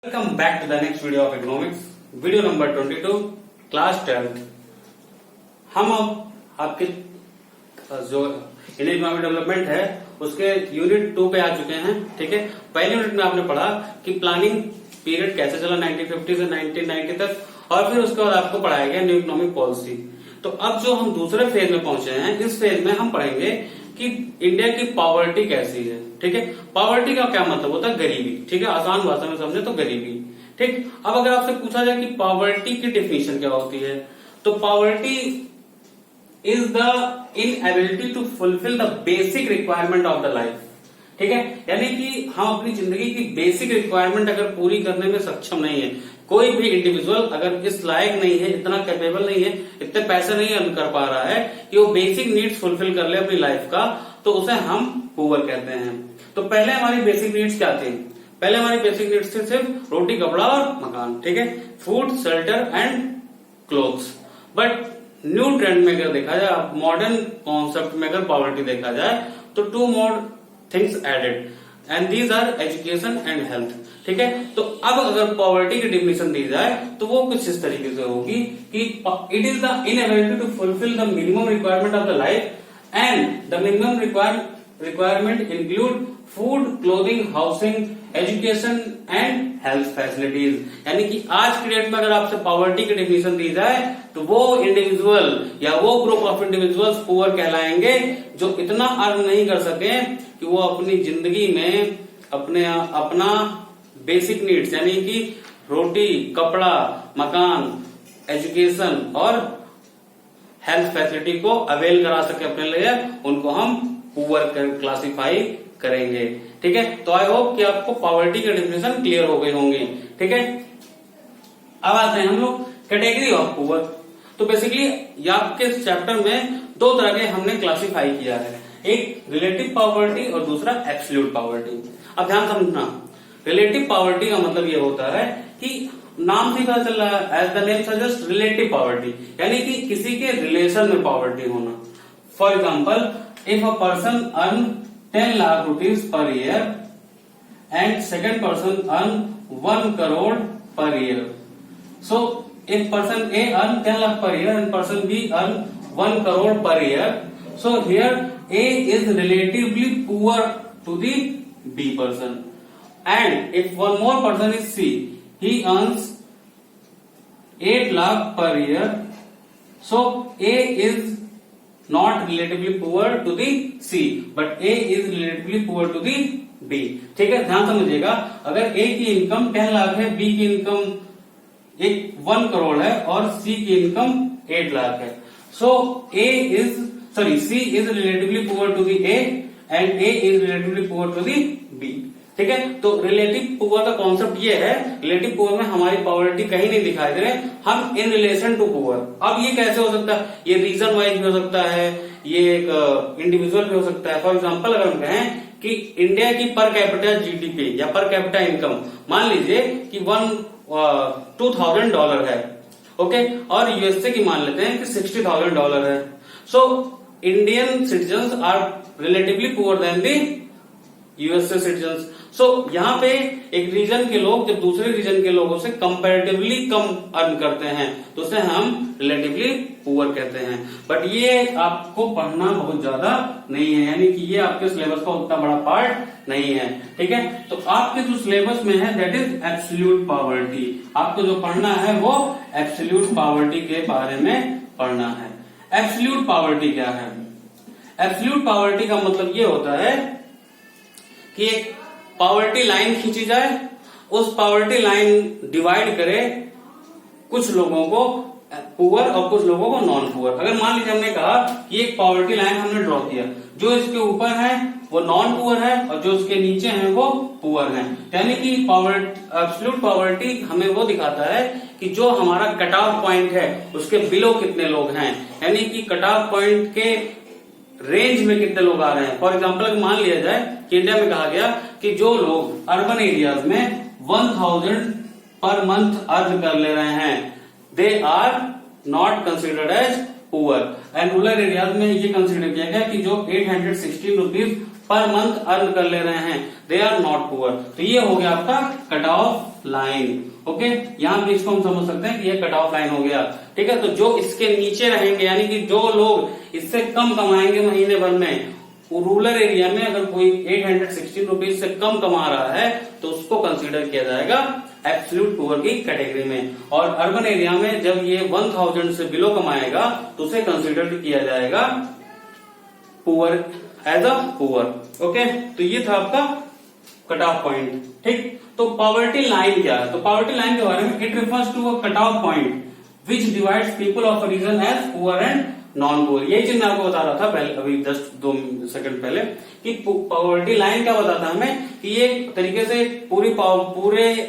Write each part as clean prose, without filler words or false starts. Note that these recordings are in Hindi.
Welcome back to the next video of economics, video number 22, class 12th। हम अब आपके जो इंडियन इकोनॉमिक डेवलपमेंट है उसके यूनिट 2 पे आ चुके हैं। ठीक है, पहले यूनिट में आपने पढ़ा कि प्लानिंग पीरियड कैसे चला 1950 से 1990 तक, और फिर उसके बाद आपको पढ़ाया गया न्यू इकोनॉमिक पॉलिसी। तो अब जो हम दूसरे फेज में पहुंचे हैं, इस फेज में हम पढ़ेंगे कि इंडिया की पॉवर्टी कैसी है। ठीक है, पॉवर्टी का क्या मतलब होता है? गरीबी। ठीक है, आसान भाषा में समझे तो गरीबी। ठीक, अब अगर आपसे पूछा जाए कि पॉवर्टी की डेफिनेशन क्या होती है, तो poverty is the inability to fulfil the basic requirement of the life. ठीक है, यानी कि हम अपनी जिंदगी की बेसिक रिक्वायरमेंट अगर पूरी करने में सक्षम नहीं है, कोई भी इंडिविजुअल अगर इस लायक नहीं है, इतना कैपेबल नहीं है, इतने पैसे नहीं अर्न कर पा रहा है कि वो बेसिक नीड्स फुलफिल कर ले अपनी लाइफ का, तो उसे हम पुअर कहते हैं। तो पहले हमारी बेसिक नीड्स क्या थी? पहले हमारी बेसिक नीड्स थी सिर्फ रोटी, कपड़ा और मकान। ठीक है, food, shelter and clothes. But new trend में अगर देखा जाए, मॉडर्न कॉन्सेप्ट में अगर पॉवर्टी देखा जाए, तो 2 more things added and these are education and health. ठीक है, तो अब अगर पॉवर्टी की डेफिनेशन दी जाए तो वो कुछ इस तरीके से होगी कि it is the inability to fulfil the minimum requirement of the life and the minimum requirement include food, clothing, housing, education and health facilities. यानी कि आज की डेट में अगर आपसे पॉवर्टी की डेफिनेशन दी जाए तो वो इंडिविजुअल या वो ग्रुप ऑफ इंडिविजुअल्स पुअर कहलाएंगे जो इतना अर्न नहीं कर सके कि वो अपनी जिंदगी में अपना बेसिक नीड्स यानी कि रोटी, कपड़ा, मकान, एजुकेशन और हेल्थ फैसिलिटी को अवेल करा सके अपने लिए, उनको हम पुअर क्लासिफाई करेंगे। ठीक है, तो आई होप कि आपको पॉवर्टी की डेफिनेशन क्लियर हो गई होंगी। ठीक है, अब आते हैं हम लोग कैटेगरी ऑफ पुअर। तो बेसिकली आपके चैप्टर में 2 तरह के हमने क्लासिफाई किया है, एक रिलेटिव पॉवर्टी और दूसरा एब्सोल्यूट पॉवर्टी। अब ध्यान समझना, रिलेटिव पॉवर्टी का मतलब ये होता है कि नाम से पता चल रहा है, as the name suggest, relative poverty, यानी कि किसी के रिलेशन में पॉवर्टी होना। For example, if a person earn 10 lakh rupees per year and second person earn 1 crore per year. So if person A earn 10 lakh per year and person B earn 1 crore per year, so here A is relatively poor to the B person, and if one more person is C, he earns 8 lakh per year, so A is not relatively poor to the C, but A is relatively poor to the B। ठीक है, ध्यान समझिएगा, अगर A की इनकम 10 लाख है, B की इनकम 1 करोड़ है और C की इनकम 8 लाख है, सो C is relatively poor to the A and A is relatively poor to the B। ठीक है, तो रिलेटिव पुअर का कॉन्सेप्ट ये है, रिलेटिव पुअर में हमारी पॉवर्टी कहीं नहीं दिखाई दे रहे, हम इन रिलेशन टू पुअर। अब ये कैसे हो सकता है? ये रीजन वाइज भी हो सकता है, ये एक इंडिविजुअल भी हो सकता है। फॉर एग्जाम्पल, अगर हम कहें कि इंडिया की पर कैपिटा जीडीपी या पर कैपिटा इनकम मान लीजिए कि $2,000 है, ओके, और यूएसए की मान लेते हैं कि $60,000 है। So Indian citizens are relatively poor then the USA citizens. So यहाँ पे एक रीजन के लोग जब दूसरे रीजन के लोगों से कंपैरेटिवली कम अर्न करते हैं तो उसे हम रिलेटिवली पुअर कहते हैं। बट ये आपको पढ़ना बहुत ज्यादा नहीं है, यानी कि ये आपके सिलेबस का उतना बड़ा पार्ट नहीं है। ठीक है, तो आपके जो सिलेबस में है दैट इज एब्सोल्यूट पॉवर्टी। आपको जो पढ़ना है वो एब्सोल्यूट पॉवर्टी के बारे में पढ़ना है। एब्सोल्यूट पॉवर्टी क्या है? एब्सोल्यूट पॉवर्टी का मतलब ये होता है कि एक पॉवर्टी लाइन खींची जाए, उस पॉवर्टी लाइन डिवाइड करे कुछ लोगों को पुअर और कुछ लोगों को नॉन पुअर। अगर मान लीजिए हमने कहा कि एक पॉवर्टी लाइन हमने ड्रॉ किया, जो इसके ऊपर है वो नॉन पुअर है और जो उसके नीचे है वो पुअर है, यानी कि एब्सोल्यूट पॉवर्टी हमें वो दिखाता है कि जो हमारा कट ऑफ पॉइंट है उसके बिलो कितने लोग हैं, यानी कि कट ऑफ पॉइंट के रेंज में कितने लोग आ रहे हैं। फॉर एग्जाम्पल, मान लिया जाए कि इंडिया में कहा गया कि जो लोग अर्बन एरियाज में 1000 पर मंथ अर्न कर ले रहे हैं, they are not considered as poor, and rural areas में ये कंसिडर किया गया कि जो 816 रुपीज पर मंथ अर्न कर ले रहे हैं, दे आर नॉट पुअर। तो ये हो गया आपका कट ऑफ लाइन। ओके, यहां भी इसको हम समझ सकते हैं कि ये कट ऑफ लाइन हो गया। ठीक है, तो जो इसके नीचे रहेंगे यानी कि जो लोग इससे कम कमाएंगे महीने भर में, रूरल एरिया में अगर कोई 816 रुपीज से कम कमा रहा है तो उसको कंसीडर किया जाएगा एब्सोल्यूट पुअर की कैटेगरी में। और अर्बन एरिया में जब ये 1000 से बिलो कमाएगा तो उसे कंसीडर किया जाएगा poor, as a poor. Okay, तो ये था आपका कट ऑफ पॉइंट। ठीक, तो पॉवर्टी लाइन क्या है? तो पॉवर्टी लाइन के बारे में, it refers to a cut off point which divides people of a region as poor and non poor. यही चीज मैं आपको बता रहा था पहले, अभी जस्ट 2 सेकंड पहले, कि पॉवर्टी लाइन क्या बताता है हमें कि ये तरीके से पूरे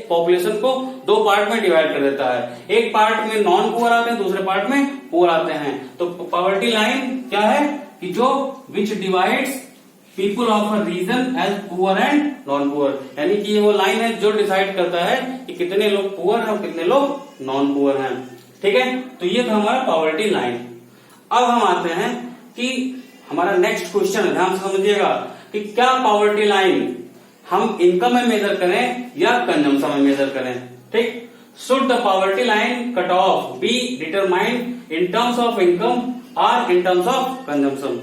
पॉपुलेशन को 2 पार्ट में डिवाइड कर देता है। एक पार्ट में नॉन पुअर आते हैं, दूसरे पार्ट में पुअर आते हैं। तो पॉवर्टी लाइन क्या है कि जो which divides people of a region as poor and non poor, यानी कि ये वो लाइन है जो डिसाइड करता है कि कितने लोग पुअर हैं और कितने लोग नॉन पुअर हैं। ठीक है, तो ये था हमारा पॉवर्टी लाइन। अब हम आते हैं कि हमारा नेक्स्ट क्वेश्चन है, ध्यान से समझिएगा कि क्या पॉवर्टी लाइन हम इनकम में मेजर करें या कंजम्पशन में मेजर करें। ठीक, should the poverty line cut off be determined in terms of income और इन टर्म्स ऑफ कंजम्पशन।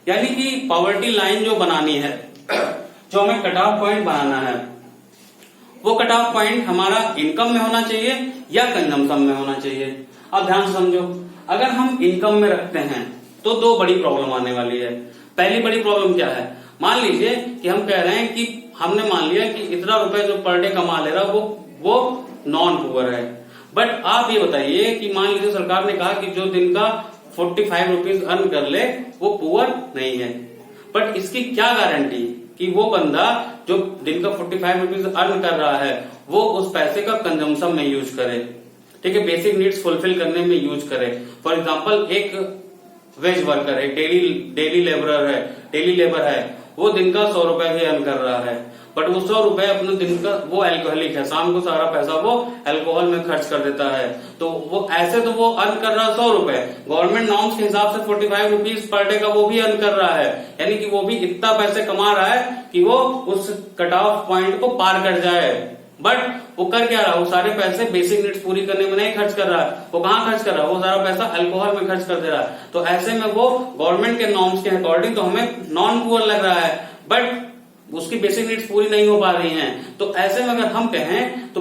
यानी कि पॉवर्टी लाइन जो बनानी है, जो हमें कट ऑफ पॉइंट बनाना है, वो कट ऑफ पॉइंट हमारा इनकम में होना चाहिए या कंजम्पशन में होना चाहिए। अब ध्यान से समझो, अगर हम इनकम में रखते हैं तो 2 बड़ी प्रॉब्लम आने वाली है। पहली बड़ी प्रॉब्लम क्या है? मान लीजिए कि हम कह रहे हैं कि हमने मान लिया कि इतना रुपए जो पर डे कमा ले रहा वो नॉन पुअर है। बट आप ये बताइए कि मान लीजिए सरकार ने कहा कि जो दिन का 45 रुपीज अर्न कर ले वो पुअर नहीं है। बट इसकी क्या गारंटी कि वो बंदा जो दिन का 45 रुपीज अर्न कर रहा है वो उस पैसे का कंजम्पशन में यूज करे। ठीक है, बेसिक नीड्स फुलफिल करने में यूज करे। फॉर एग्जाम्पल, एक वेज वर्कर है, डेली लेबर है, वो दिन का 100 रुपए भी अर्न कर रहा है, बट वो 100 रुपए अपने दिन का, वो अल्कोहलिक है, शाम को सारा पैसा वो अल्कोहल में खर्च कर देता है। तो वो ऐसे तो वो अर्न कर रहा है 100 रुपए, गवर्नमेंट नॉर्म्स के हिसाब से 45 रुपीज पर डे का वो भी अर्न कर रहा है, यानी कि वो भी इतना पैसे कमा रहा है कि वो उस कट ऑफ पॉइंट को पार कर जाए। बट वो कर क्या रहा है? वो सारे पैसे बेसिक नीड्स पूरी करने में नहीं खर्च कर रहा है। वो कहाँ खर्च कर रहा है? वो सारा पैसा अल्कोहल में खर्च कर दे रहा है। तो ऐसे में वो गवर्नमेंट के नॉर्म्स के अकॉर्डिंग तो हमें नॉन पुअर लग रहा है, बट उसकी बेसिक नीड्स पूरी नहीं हो पा रही हैं। तो ऐसे में अगर हम कहें तो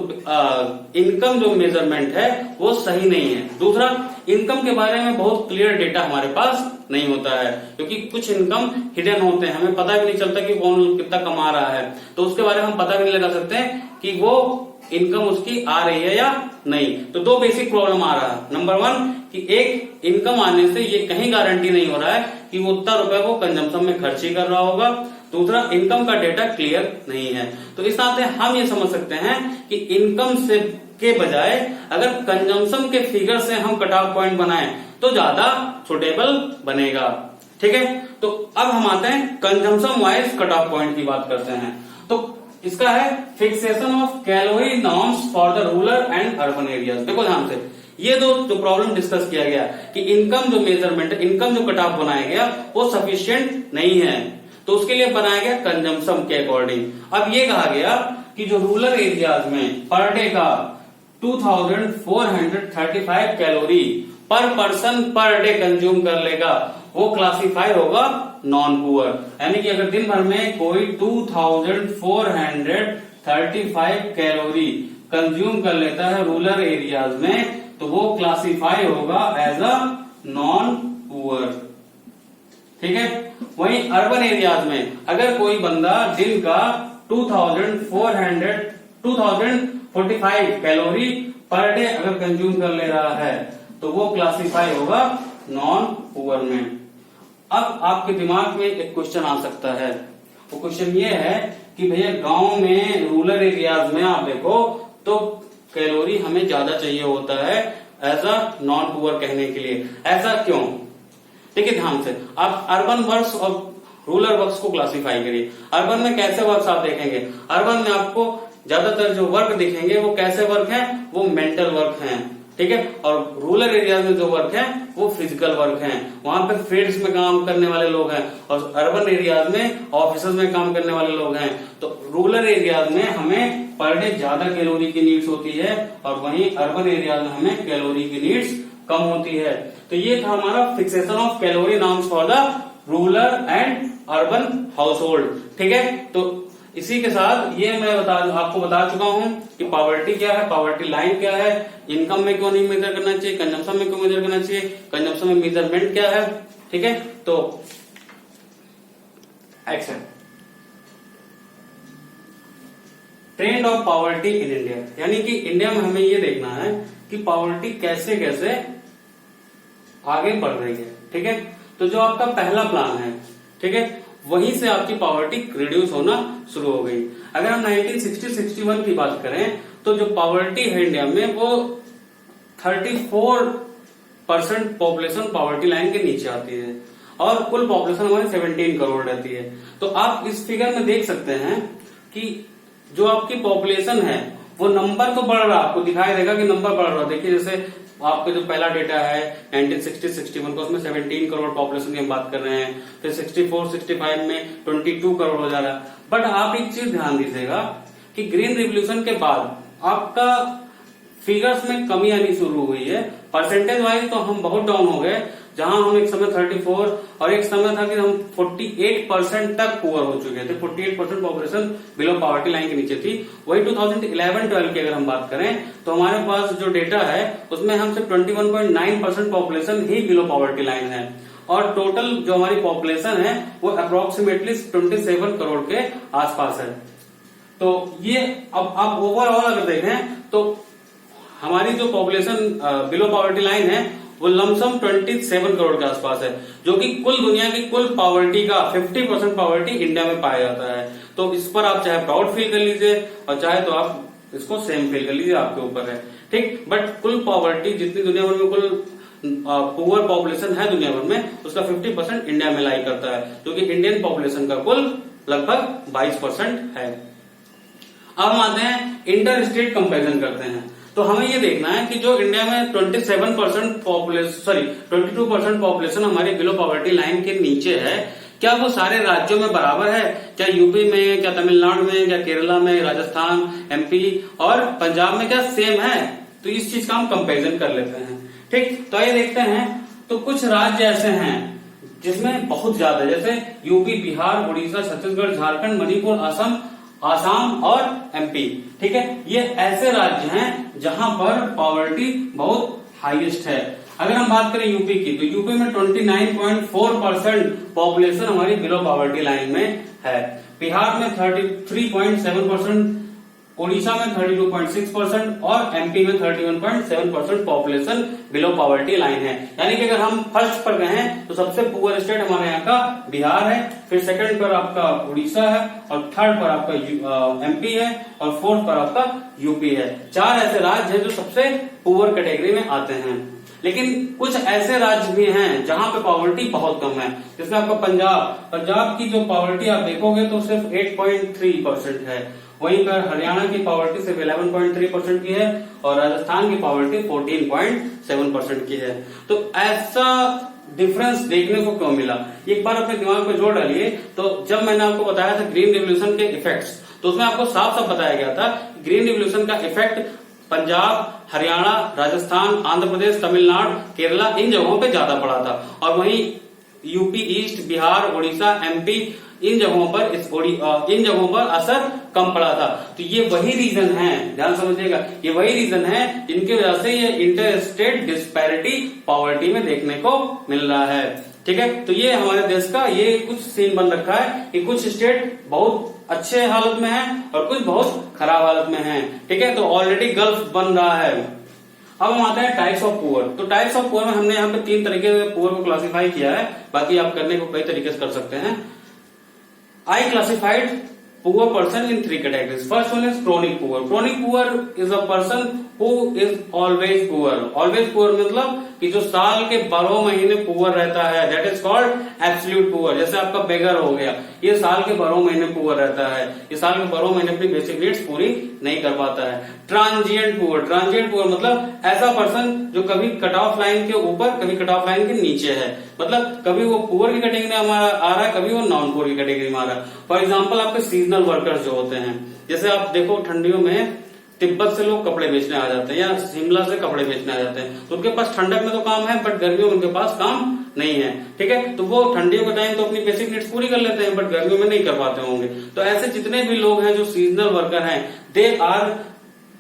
इनकम जो मेजरमेंट है वो सही नहीं है। दूसरा, इनकम के बारे में बहुत क्लियर डेटा हमारे पास नहीं होता है, क्योंकि कुछ इनकम हिडन होते हैं, हमें पता भी नहीं चलता कि कौन कितना कमा रहा है। तो उसके बारे में हम पता भी नहीं लगा सकते कि वो इनकम उसकी आ रही है या नहीं। तो 2 बेसिक प्रॉब्लम आ रहा है। नंबर 1 कि एक इनकम आने से ये कहीं गारंटी नहीं हो रहा है कि वो उतना रुपए वो कंजम्पशन में खर्च ही कर रहा होगा। दूसरा, इनकम का डेटा क्लियर नहीं है। तो इस नाते हम ये समझ सकते हैं कि इनकम से के बजाय अगर कंजम्पशन के फिगर से हम कट ऑफ पॉइंट बनाएं तो ज्यादा सुटेबल बनेगा। ठीक है, तो अब हम आते हैं consumption wise cut off point की बात करते हैं। तो इसका है fixation of calorie norms for the rural and urban areas. देखो ध्यान से, ये दो प्रॉब्लम डिस्कस किया गया कि इनकम जो मेजरमेंट, इनकम जो कट ऑफ बनाया गया वो सफिशिएंट नहीं है, तो उसके लिए बनाया गया कंजम्पशन के अकॉर्डिंग। अब ये कहा गया कि जो रूरल एरियाज में पर डे का 2435 कैलोरी पर पर्सन पर डे कंज्यूम कर लेगा वो क्लासीफाई होगा नॉन पुअर। यानी कि अगर दिन भर में कोई 2435 कैलोरी कंज्यूम कर लेता है रूरल एरियाज में तो वो क्लासीफाई होगा एज अ नॉन पुअर। ठीक है, वहीं अर्बन एरियाज में अगर कोई बंदा दिन का 2045 कैलोरी पर डे अगर कंज्यूम कर ले रहा है तो वो क्लासीफाई होगा नॉन पुअर में। अब आपके दिमाग में एक क्वेश्चन आ सकता है, वो क्वेश्चन ये है कि भैया गांव में रूरल एरियाज में आप देखो तो कैलोरी हमें ज्यादा चाहिए होता है एज अ नॉन पुअर कहने के लिए, ऐसा क्यों? देखिए ध्यान से, आप अर्बन वर्क्स और रूरल वर्क्स को क्लासिफाई करिए। अर्बन में कैसे वर्क्स आप देखेंगे? अर्बन में आपको ज्यादातर जो वर्क दिखेंगे वो कैसे वर्क हैं? वो मेंटल वर्क हैं। ठीक है। और रूरल एरिया में जो वर्क है वो फिजिकल वर्क है, वहां पे फील्ड्स में काम करने वाले लोग हैं, और अर्बन एरियाज में ऑफिस में काम करने वाले लोग हैं। तो रूरल एरियाज में हमें पर डे ज्यादा कैलोरी की नीड्स होती है, और वहीं अर्बन एरियाज में हमें कैलोरी की नीड्स कम होती है। तो ये था हमारा fixation of calorie norms for the rural and urban house hold, ठीक है। तो इसी के साथ ये मैं आपको बता चुका हूं कि पॉवर्टी क्या है, पॉवर्टी लाइन क्या है, इनकम में क्यों नहीं मेजर करना चाहिए, कंजम्पशन में क्यों मेजर करना चाहिए, कंजम्पशन में मेजरमेंट क्या है, ठीक है। तो action, trend of poverty in India, यानी कि इंडिया में हमें ये देखना है कि पॉवर्टी कैसे कैसे आगे बढ़ रही है, ठीक है। तो जो आपका पहला प्लान है, ठीक है, वहीं से आपकी पॉवर्टी रिड्यूस होना शुरू हो गई। अगर हम 1960-61 की बात करें तो जो पॉवर्टी है इंडिया में वो 34% पॉपुलेशन पॉवर्टी लाइन के नीचे आती है, और कुल पॉपुलेशन हमारी 17 करोड़ रहती है। तो आप इस फिगर में देख सकते हैं कि जो आपकी पॉपुलेशन है वो नंबर तो बढ़ रहा, आपको दिखाई देगा कि नंबर बढ़ रहा। देखिए जैसे आपका जो पहला डेटा है 1960-61 का, उसमें 17 करोड़ पॉपुलेशन की हम बात कर रहे हैं, फिर 64-65 में 22 करोड़ हो जा रहा है। बट आप एक चीज ध्यान दीजिएगा कि ग्रीन रिवोल्यूशन के बाद आपका फिगर्स में कमी आनी शुरू हुई है। परसेंटेज वाइज तो हम बहुत डाउन हो गए, जहां हम एक समय 34 और एक समय था कि हम 48% तक पुअर हो चुके थे, 48% पॉपुलेशन बिलो पॉवर्टी लाइन के नीचे थी। वही 2011-12 की अगर हम बात करें तो हमारे पास जो डेटा है उसमें हम सिर्फ 21.9% पॉपुलेशन ही बिलो पॉवर्टी लाइन है, और टोटल जो हमारी पॉपुलेशन है वो अप्रोक्सीमेटली 27 करोड़ के आसपास है। तो ये अब आप ओवरऑल अगर देखें तो हमारी जो पॉपुलेशन बिलो पॉवर्टी लाइन है वो लमसम 27 करोड़ के आसपास है, जो कि कुल दुनिया की कुल पॉवर्टी का 50% पॉवर्टी इंडिया में पाया जाता है। तो इस पर आप चाहे प्राउड फील कर लीजिए और चाहे तो आप इसको सेम फील कर लीजिए, आपके ऊपर है, ठीक। बट कुल पॉवर्टी जितनी दुनिया भर में कुल पुअर पॉपुलेशन है दुनिया भर में, उसका 50% इंडिया में लाई करता है, जो कि इंडियन पॉपुलेशन का कुल लगभग 22% है। अब हम आते हैं इंटर स्टेट कंपेरिजन करते हैं। तो हमें ये देखना है कि जो इंडिया में 22% पॉपुलेशन हमारे बिलो पॉवर्टी लाइन के नीचे है, क्या वो सारे राज्यों में बराबर है? क्या यूपी में, क्या तमिलनाडु में, क्या केरला में, राजस्थान, एमपी और पंजाब में क्या सेम है? तो इस चीज का हम कंपेरिजन कर लेते हैं, ठीक। तो ये देखते हैं, तो कुछ राज्य ऐसे हैं जिसमें बहुत ज्यादा, जैसे यूपी, बिहार, उड़ीसा, छत्तीसगढ़, झारखंड, मणिपुर, आसाम और एमपी, ठीक है। ये ऐसे राज्य हैं जहां पर पॉवर्टी बहुत हाईएस्ट है। अगर हम बात करें यूपी की, तो यूपी में 29.4% पॉपुलेशन हमारी बिलो पॉवर्टी लाइन में है, बिहार में 33.7%, उड़ीसा में 32.6% और एमपी में 31.7% पॉपुलेशन बिलो पॉवर्टी लाइन है। यानी कि अगर हम फर्स्ट पर गए हैं तो सबसे पुअर स्टेट हमारे यहाँ का बिहार है, फिर सेकंड पर आपका उड़ीसा है, और थर्ड पर आपका एमपी है, और फोर्थ पर आपका यूपी है। 4 ऐसे राज्य हैं जो सबसे पुअर कैटेगरी में आते हैं। लेकिन कुछ ऐसे राज्य भी हैं जहां पे पॉवर्टी बहुत कम है, जैसे आपका पंजाब की जो पॉवर्टी आप देखोगे तो सिर्फ 8.3% है, वहीं पर हरियाणा की पॉवर्टी सिर्फ 11.3% की है, और राजस्थान की पॉवर्टी 14.7% की है। तो ऐसा डिफरेंस देखने को क्यों मिला, एक बार अपने दिमाग में जोड़ डालिए। तो जब मैंने आपको बताया था ग्रीन रिवोल्यूशन के इफेक्ट्स, तो उसमें आपको साफ साफ बताया गया था ग्रीन रिवोल्यूशन का इफेक्ट पंजाब, हरियाणा, राजस्थान, आंध्र प्रदेश, तमिलनाडु, केरला, इन जगहों पे ज्यादा पड़ा था, और वहीं UP east, Bihar, Orissa, MP, इन जगहों पर असर कम पड़ा था। तो ये वही रीजन है, ध्यान समझिएगा, ये वही रीजन है जिनकी वजह से ये इंटर स्टेट डिस्पैरिटी पॉवर्टी में देखने को मिल रहा है, ठीक है। तो ये हमारे देश का ये कुछ सीन बन रखा है कि कुछ स्टेट बहुत अच्छे हालत में है और कुछ बहुत खराब हालत में है, ठीक है। तो ऑलरेडी गल्फ बन रहा है। अब हम आते हैं टाइप्स ऑफ पुअर। तो टाइप्स ऑफ पुअर में हमने यहाँ पे 3 तरीके से पुअर को क्लासिफाई किया है, बाकी आप करने को कई तरीके से कर सकते हैं। आई classified poor person in three categories. First one is chronic poor. Chronic poor is a person who is always poor. Always poor मतलब कि जो साल के 12 महीने पुअर रहता है, that is called absolute poor. जैसे आपका बेगर हो गया, ये साल के 12 महीने पुअर रहता है, ये साल के 12 महीने अपनी बेसिक नीड्स पूरी नहीं कर पाता है। ट्रांजिएंट पुअर, ट्रांजिएंट पुअर मतलब ऐसा पर्सन जो कभी कट ऑफ लाइन के ऊपर, कभी कट ऑफ लाइन के नीचे है, मतलब कभी वो पुअर की कैटेगरी में आ रहा है, कभी वो नॉन पुअर की कैटेगरी में आ रहा है। फॉर एग्जाम्पल आपके सीजनल वर्कर्स जो होते हैं, जैसे आप देखो ठंडियों में तिब्बत से लोग कपड़े बेचने आ जाते हैं या शिमला से कपड़े बेचने आ जाते हैं, तो उनके पास ठंडक में तो काम है बट गर्मियों में उनके पास काम नहीं है, ठीक है। तो वो ठंडियों के टाइम तो अपनी बेसिक नीड्स पूरी कर लेते हैं बट गर्मियों में नहीं कर पाते होंगे। तो ऐसे जितने भी लोग हैं जो सीजनल वर्कर हैं, they are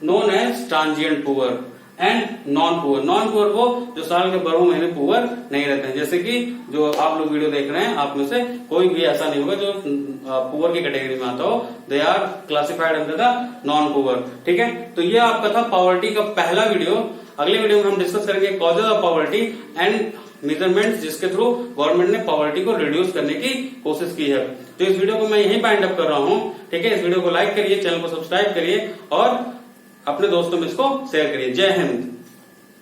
known as transient poor and non poor. Non poor वो जो साल के 12 महीने पुअर नहीं रहते हैं। जैसे कि जो आप लोग वीडियो देख रहे हैं, आप में से कोई भी ऐसा नहीं होगा जो पुअर की कैटेगरी में आता हो, they are classified under the non poor, ठीक है। तो ये आपका था पॉवर्टी का पहला वीडियो। अगले वीडियो में हम डिस्कस करेंगे causes of poverty and measurements जिसके थ्रू गवर्नमेंट ने पॉवर्टी को रिड्यूस करने की कोशिश की है। तो इस वीडियो को मैं यहीं बाइंड अप कर रहा हूं, ठीक है। इस वीडियो को लाइक करिए, चैनल को सब्सक्राइब करिए और अपने दोस्तों में इसको शेयर करिए। जय हिंद।